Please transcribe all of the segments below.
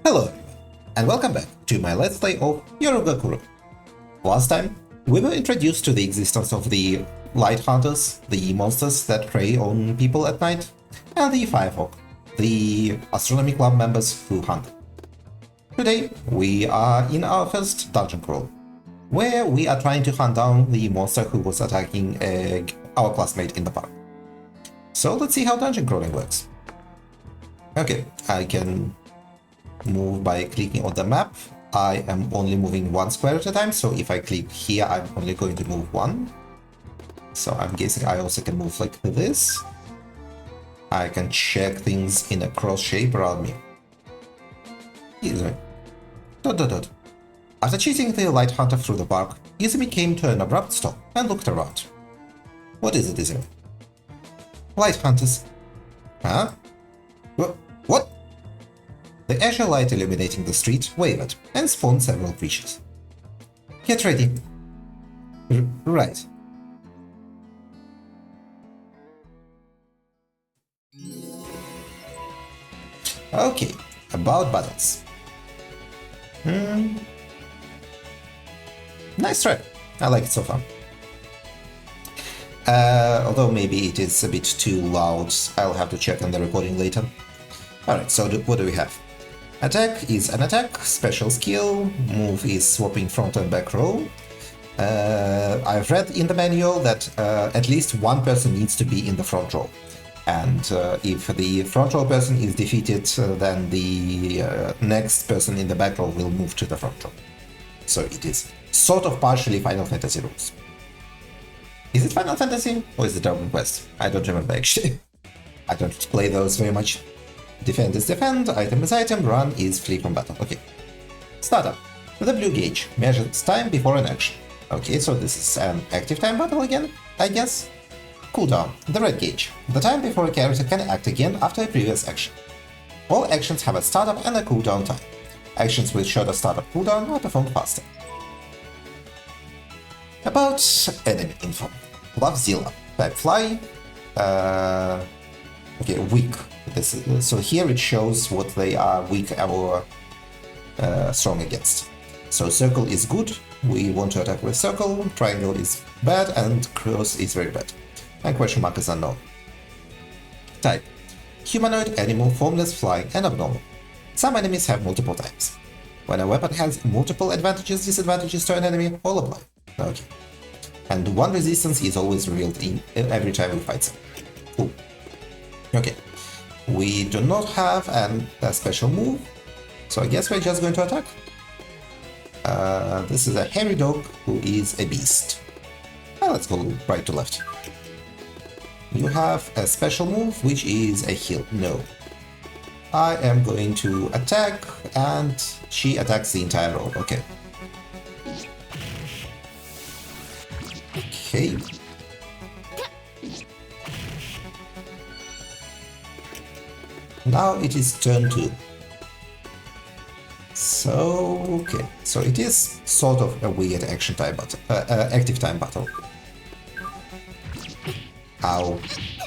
Hello everyone, and welcome back to my Let's Play of Yoru Kuru. Last time, we were introduced to the existence of the Light Hunters, the monsters that prey on people at night, and the Firefolk, the Astronomy Club members who hunt. Today, we are in our first dungeon crawl, where we are trying to hunt down the monster who was attacking our classmate in the park. So let's see how dungeon crawling works. Okay, I can move by clicking on the map. I am only moving one square at a time, so if I click here, I'm only going to move one. So I'm guessing I also can move like this. I can check things in a cross shape around me. Izumi. ... After chasing the Light Hunter through the park, Izumi came to an abrupt stop and looked around. What is it, Izumi? Light Hunters. Huh? What? The azure light illuminating the street wavered and spawned several creatures. Get ready. Right. Okay, about battles. Nice try. I like it so far. Although maybe it is a bit too loud, I'll have to check on the recording later. Alright, so what do we have? Attack is an attack, special skill, move is swapping front and back row. I've read in the manual that at least one person needs to be in the front row. And if the front row person is defeated, then the next person in the back row will move to the front row. So it is sort of partially Final Fantasy rules. Is it Final Fantasy or is it Dragon Quest? I don't remember actually. I don't play those very much. Defend is defend, item is item, run is flee from battle. Okay. Startup. The blue gauge measures time before an action. Okay, so this is an active time battle again, I guess. Cooldown. The red gauge. The time before a character can act again after a previous action. All actions have a startup and a cooldown time. Actions with shorter startup cooldown are performed faster. About enemy info. Lovezilla. Type fly. Okay, weak. So here it shows what they are weak or strong against. So circle is good, we want to attack with circle, triangle is bad, and cross is very bad. And question mark is unknown. Type. Humanoid, animal, formless, flying, and abnormal. Some enemies have multiple types. When a weapon has multiple advantages, disadvantages to an enemy, all apply. Okay. And one resistance is always revealed in every time we fight some. Cool. Okay. We do not have a special move, so I guess we're just going to attack. This is a hairy dog who is a beast. Let's go right to left. You have a special move, which is a heal. No. I am going to attack, and she attacks the entire row. Okay. Okay. Now it is turn 2. So, okay. So it is sort of a weird action time battle, active time battle. Ow.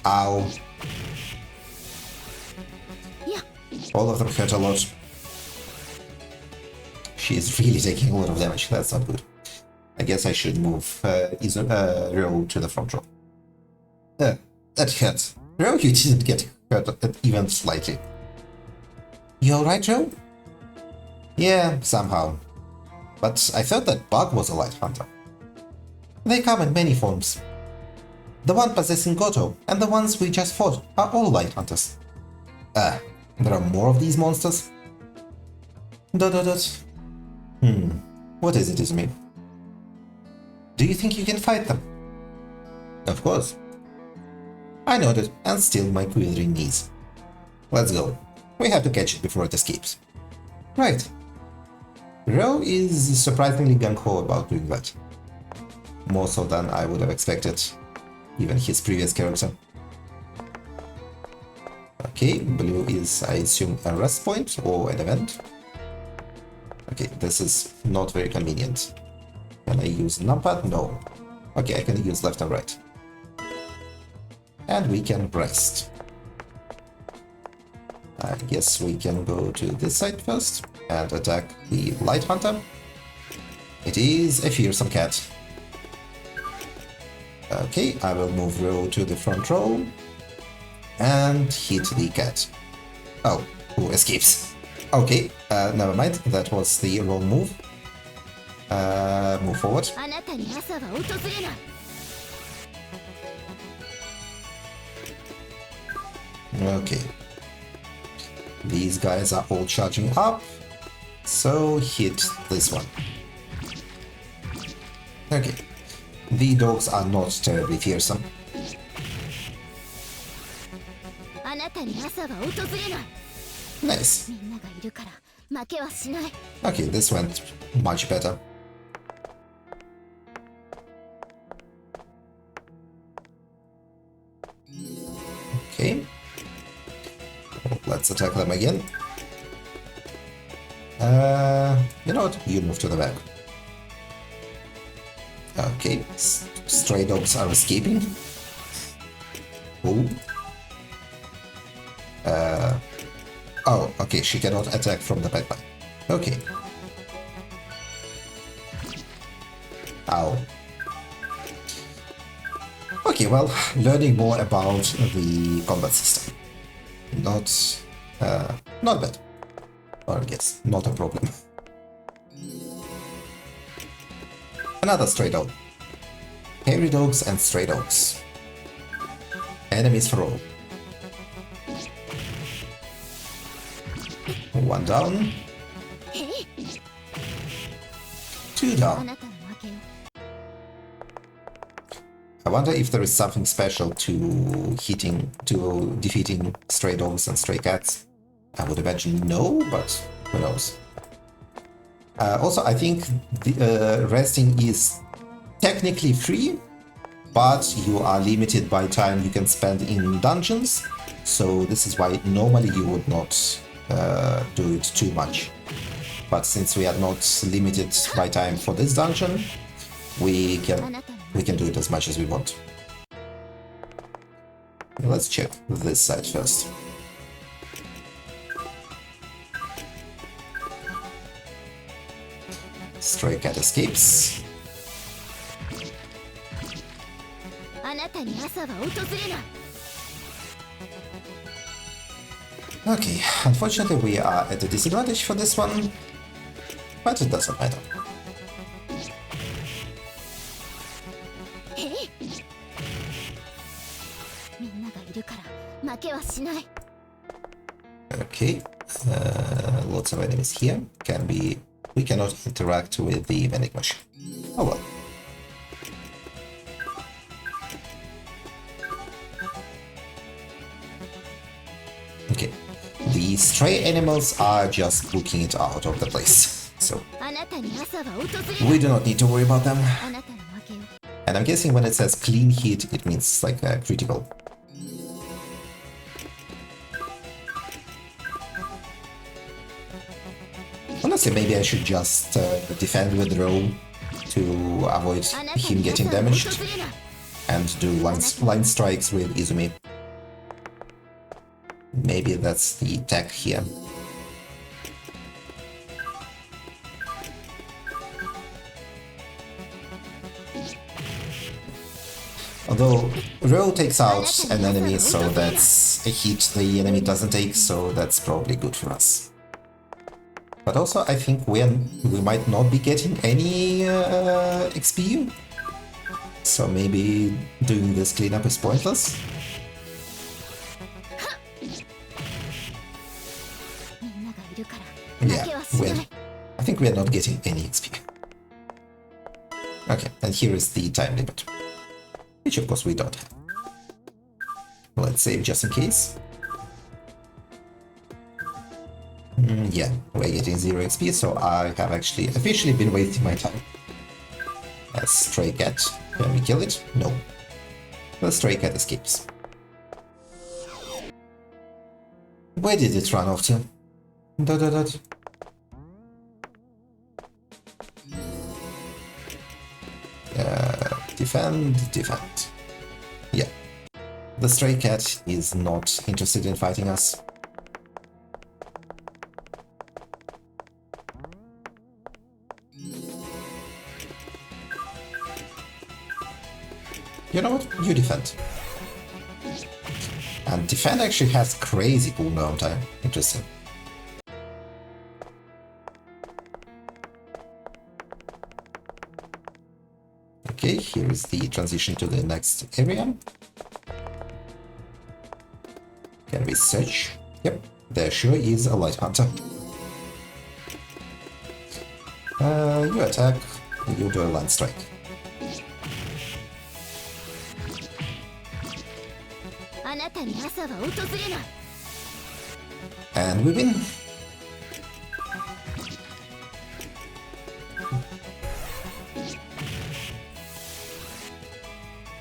Ow. All of them hurt a lot. She's really taking a lot of damage. That's not good. I guess I should move Ryo to the front row. That hurt. Ryo, you didn't get hurt even slightly. You alright, Ryo? Yeah, somehow. But I thought that Bug was a Light Hunter. They come in many forms. The one possessing Goto and the ones we just fought are all Light Hunters. There are more of these monsters? ... What is it, Izumi? Do you think you can fight them? Of course. I nodded and stilled my quivering knees. Let's go. We have to catch it before it escapes. Right. Ryo is surprisingly gung-ho about doing that. More so than I would have expected, even his previous character. Okay, blue is, I assume, a rest point or an event. Okay, this is not very convenient. Can I use numpad? No. Okay, I can use left and right. And we can rest. I guess we can go to this side first and attack the Light Hunter. It is a fearsome cat. Okay, I will move row to the front row and hit the cat. Oh, who escapes? Okay, never mind, that was the wrong move. Move forward. Okay. These guys are all charging up, so hit this one. Okay. The dogs are not terribly fearsome. Nice. Okay, this went much better. Okay. Let's attack them again. You know what? You move to the back. Okay, stray dogs are escaping. Oh. Oh, okay, she cannot attack from the back. Okay. Ow. Okay, well, learning more about the combat system. Not bad. Or I guess, not a problem. Another stray dog. Hairy dogs and stray dogs. Enemies for all. One down. Two down. I wonder if there is something special to defeating stray dogs and stray cats. I would imagine no, but who knows. Also, I think the resting is technically free, but you are limited by time you can spend in dungeons, so this is why normally you would not do it too much. But since we are not limited by time for this dungeon, we can do it as much as we want. Let's check this side first. Stray cat escapes. Okay, unfortunately we are at a disadvantage for this one, but it doesn't matter. Okay, lots of enemies here. We cannot interact with the vending machine. Oh well. Okay, the stray animals are just looking it out of the place, so we do not need to worry about them. And I'm guessing when it says clean hit, it means like critical. Honestly, maybe I should just defend with row to avoid him getting damaged and do line strikes with Izumi. Maybe that's the tech here. Although row takes out an enemy, so that's a hit the enemy doesn't take, so that's probably good for us. But also, I think we might not be getting any XP, so maybe doing this cleanup is pointless. Yeah, I think we are not getting any XP. Okay, and here is the time limit, which of course we don't have. Let's save just in case. Yeah, we're getting 0 XP, so I have actually officially been wasting my time. A stray cat. Can we kill it? No. The stray cat escapes. Where did it run off to? Dot dot dot. Defend. Yeah. The stray cat is not interested in fighting us. You know what? You defend. And defend actually has crazy cooldown time. Interesting. Okay, here is the transition to the next area. Can we search? Yep, there sure is a light hunter. You attack, you do a land strike. And we win.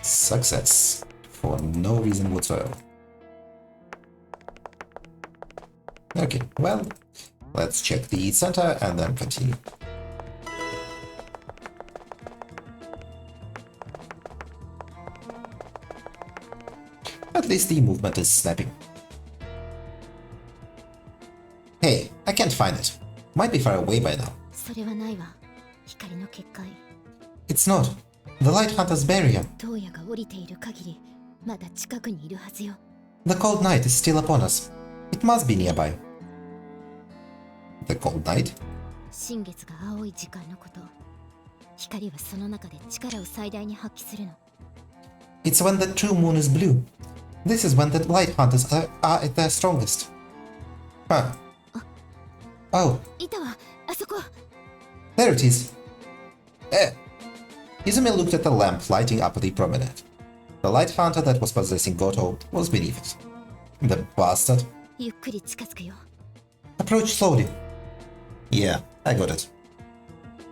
Success for no reason whatsoever. Okay, well, let's check the center and then continue. At least the movement is snapping. Hey, I can't find it. Might be far away by now. It's not. The Light Hunter's barrier. The cold night is still upon us. It must be nearby. The cold night? It's when the true moon is blue. This is when the Light Hunters are at their strongest. Huh. Oh. There it is. Izumi looked at the lamp lighting up the promenade. The Light Hunter that was possessing Goto was beneath it. The bastard. Approach slowly. Yeah, I got it.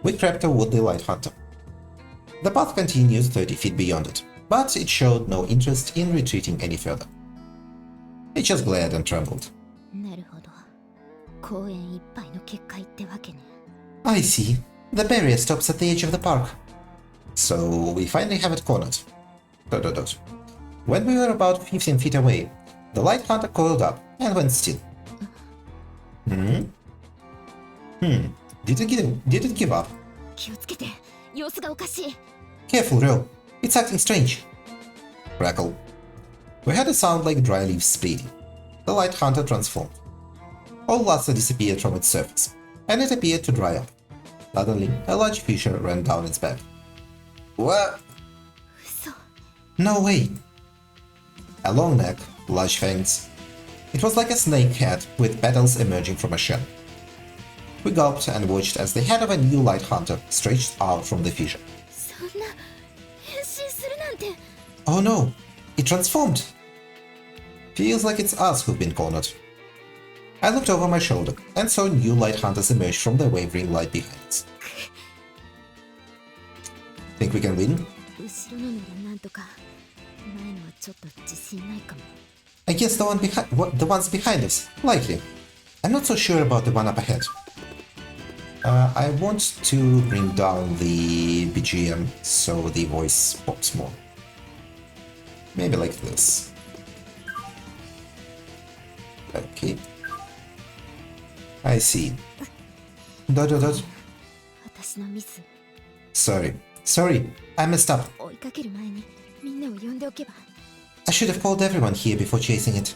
We crept toward the Light Hunter. The path continued 30 feet beyond it, but it showed no interest in retreating any further. It just glared and trembled. I see. The barrier stops at the edge of the park. So we finally have it cornered. ... When we were about 15 feet away, the Light Hunter coiled up and went still. Did it give up? Careful, Ryo. It's acting strange. Crackle. We heard a sound like dry leaves splitting. The Light Hunter transformed. All luster disappeared from its surface, and it appeared to dry up. Suddenly, a large fissure ran down its back. What? No way! A long neck, large fangs. It was like a snake head with petals emerging from a shell. We gulped and watched as the head of a new Light Hunter stretched out from the fissure. Oh no! It transformed! Feels like it's us who've been cornered. I looked over my shoulder and saw new Light Hunters emerge from the wavering light behind us. Think we can win? I guess the ones behind us, likely. I'm not so sure about the one up ahead. I want to bring down the BGM so the voice pops more. Maybe like this. Okay. I see. ... Sorry, I messed up. I should have called everyone here before chasing it.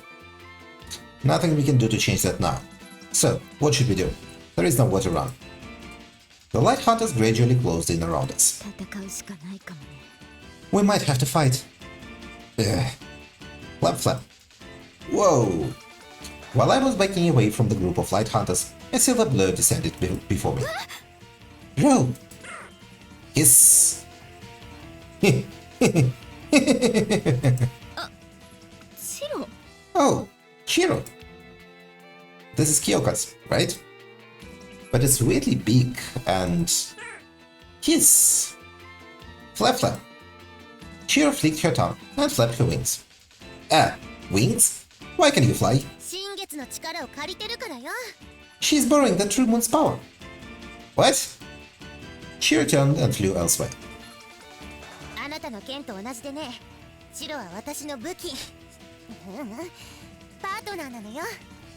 Nothing we can do to change that now. So, what should we do? There is nowhere to run. The Light Hunters gradually closed in around us. We might have to fight. Flap flap. Whoa! While I was backing away from the group of Light Hunters, a silver blur descended before me. Bro! Hiss! Oh, Shiro! This is Kyoka's, right? But it's weirdly big and... Hiss! Flap flap. Shiro flicked her tongue and flapped her wings. Wings? Why can you fly? She's borrowing the True Moon's power. What? She returned and flew elsewhere.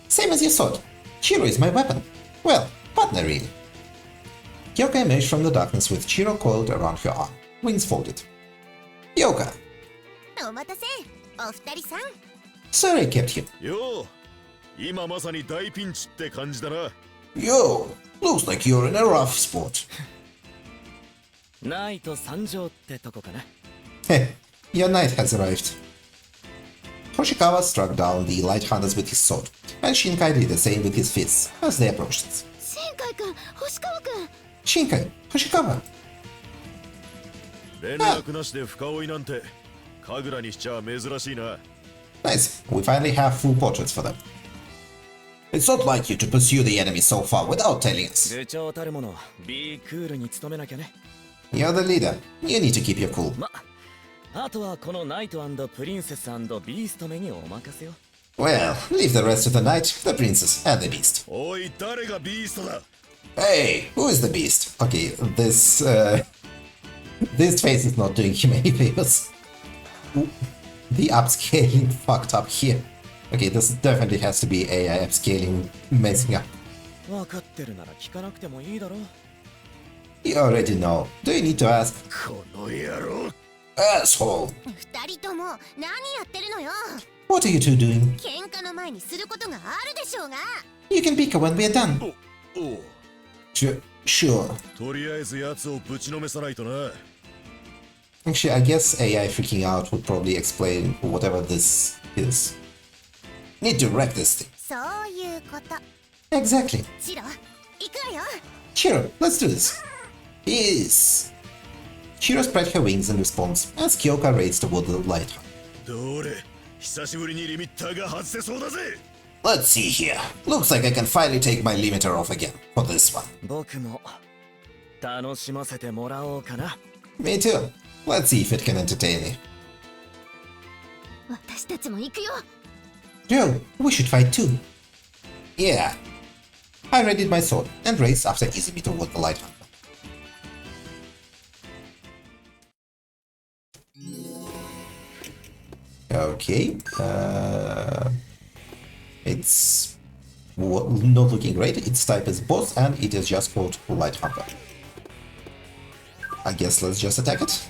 Same as you thought. Chiro is my weapon. Well, partner really. Kyoka emerged from the darkness with Chiro coiled around her arm, wings folded. Kyoka, お待たせ。お二人さん。 Sorry I kept you. よう、今まさに大ピンチって感じだな。 Yo, looks like you're in a rough spot. ナイト参上ってとこかな。 Heh, your knight has arrived. Hoshikawa struck down the light hunters with his sword, and Shinkai did the same with his fists as they approached us. 新海くん、星川くん。 Shinkai, Hoshikawa. 連絡なしで深追いなんて、神楽にしちゃ珍しいな。 Nice, we finally have full portraits for them. It's not like you to pursue the enemy so far without telling us. 部長たるもの、B クールに努めなきゃね。 You're the leader. You need to keep your cool. ま、あとはこのナイト&プリンセス&ビーストめにお任せよ。 Well, leave the rest to the knight, the princess, and the beast. おい、誰がビーストだ。 Hey, who is the beast? Okay, this face is not doing him any favors. The upscaling fucked up here. Okay, this definitely has to be AI upscaling messing up. 分かってるなら聞かなくてもいいだろ。 You already know. Do you need to ask? この野郎。 Asshole! 二人とも何やってるのよ。 What are you two doing? 喧嘩の前にすることがあるでしょうが。 You can bicker when we're done. おう。 Sure. とりあえず奴をぶちのめさないとな。 Actually, I guess AI freaking out would probably explain whatever this is. Need to wreck this thing. そういうこと。 Exactly. シロ、行くわよ。 Shiro, let's do this. Yes. Shiro spread her wings in response as Kyoka raced toward the light. どれ、久しぶりにリミッターが外せそうだぜ。 Let's see here. Looks like I can finally take my limiter off again for this one. 僕も楽しませてもらおうかな。 Me too. Let's see if it can entertain me. 私たちも行くよ。 Joe, we should fight too. Yeah. I readied my sword and raced after Izumi toward the light hunter. Okay. It's not looking great. Its type is boss and it is just called Light Hunter. I guess let's just attack it.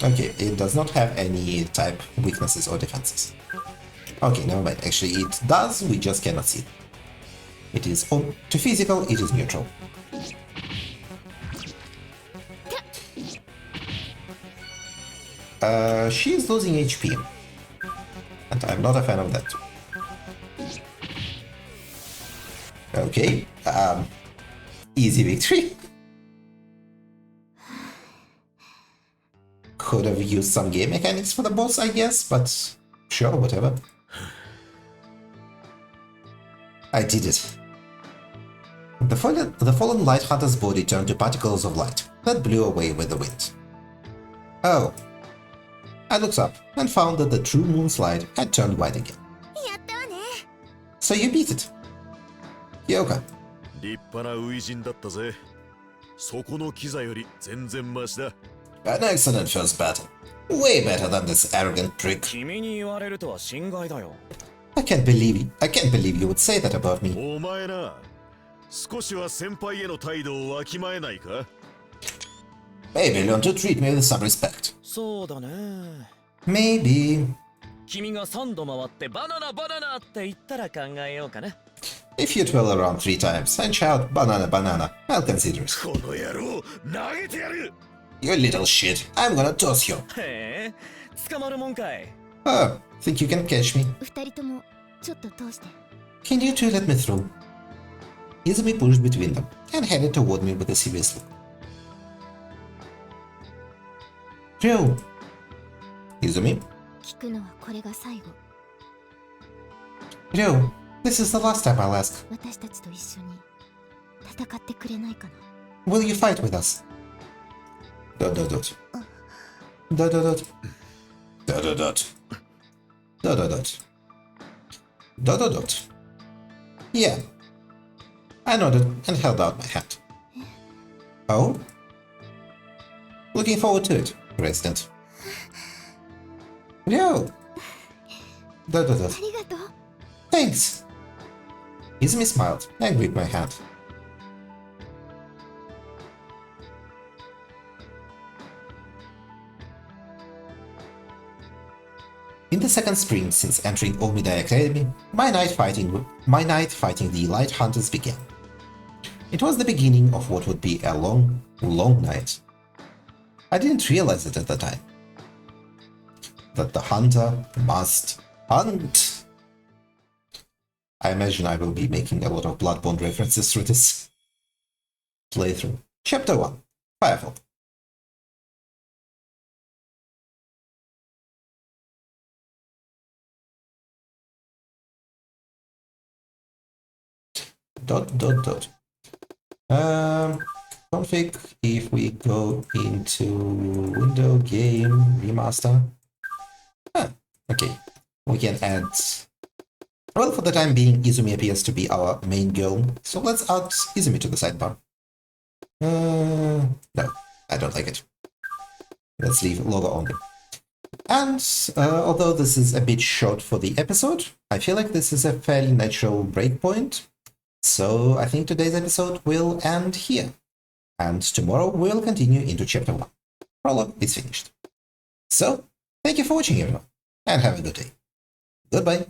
Okay, it does not have any type weaknesses or defenses. Okay, never mind. Actually, it does, we just cannot see it. It is to physical, it is neutral. She's losing HP. And I'm not a fan of that. Okay, easy victory. Could have used some game mechanics for the boss, I guess, but sure, whatever. I did it. The fallen light hunter's body turned to particles of light that blew away with the wind. Oh. I looked up and found that the true moon's light had turned white again. やったわね。 So you beat it. Yoka. 立派な初陣だったぜ。そこのキザより全然マシだ。An excellent first battle. Way better than this arrogant prick. 君に言われるとは心外だよ。I can't believe you would say that about me. お前な、少しは先輩への態度をわきまえないか？ Maybe learn to treat me with some respect. そうだね。 Maybe. 君が3度回ってバナナバナナって言ったら考えようかな。 If you twirl around 3 times and shout banana banana, I'll consider it. この野郎、投げてやる！ You little shit, I'm gonna toss you. へえ、捕まるもんかい。 Oh, think you can catch me? 二人ともちょっと通して。 Can you two let me through? Izumi pushed between them and headed toward me with a serious look. Joe! Izumi? 聞くのはこれが最後。 Joe, this is the last time I'll ask. 私たちと一緒に戦ってくれないかな。 Will you fight with us? Dot dot dot. Dot dot dot. Dot dot dot. Dot dot dot. Dot dot dot. Yeah. I nodded and held out my hand. Oh? Looking forward to it, President. Yo! Dot dot dot. ありがとう。 Thanks! Izumi smiled and gripped my hand. the second spring since entering Omidai Academy, my night fighting the Light Hunters began. It was the beginning of what would be a long, long night. I didn't realize it at the time. That the hunter must hunt. I imagine I will be making a lot of Bloodborne references through this playthrough. Chapter 1, Firefall. Config, if we go into window, game, remaster. Okay, we can add... Well, for the time being, Izumi appears to be our main goal, so let's add Izumi to the sidebar. No, I don't like it. Let's leave logo only. And although this is a bit short for the episode, I feel like this is a fairly natural breakpoint. So I think today's episode will end here. And tomorrow we'll continue into chapter 1. Prologue is finished. So, thank you for watching everyone, and have a good day. Goodbye.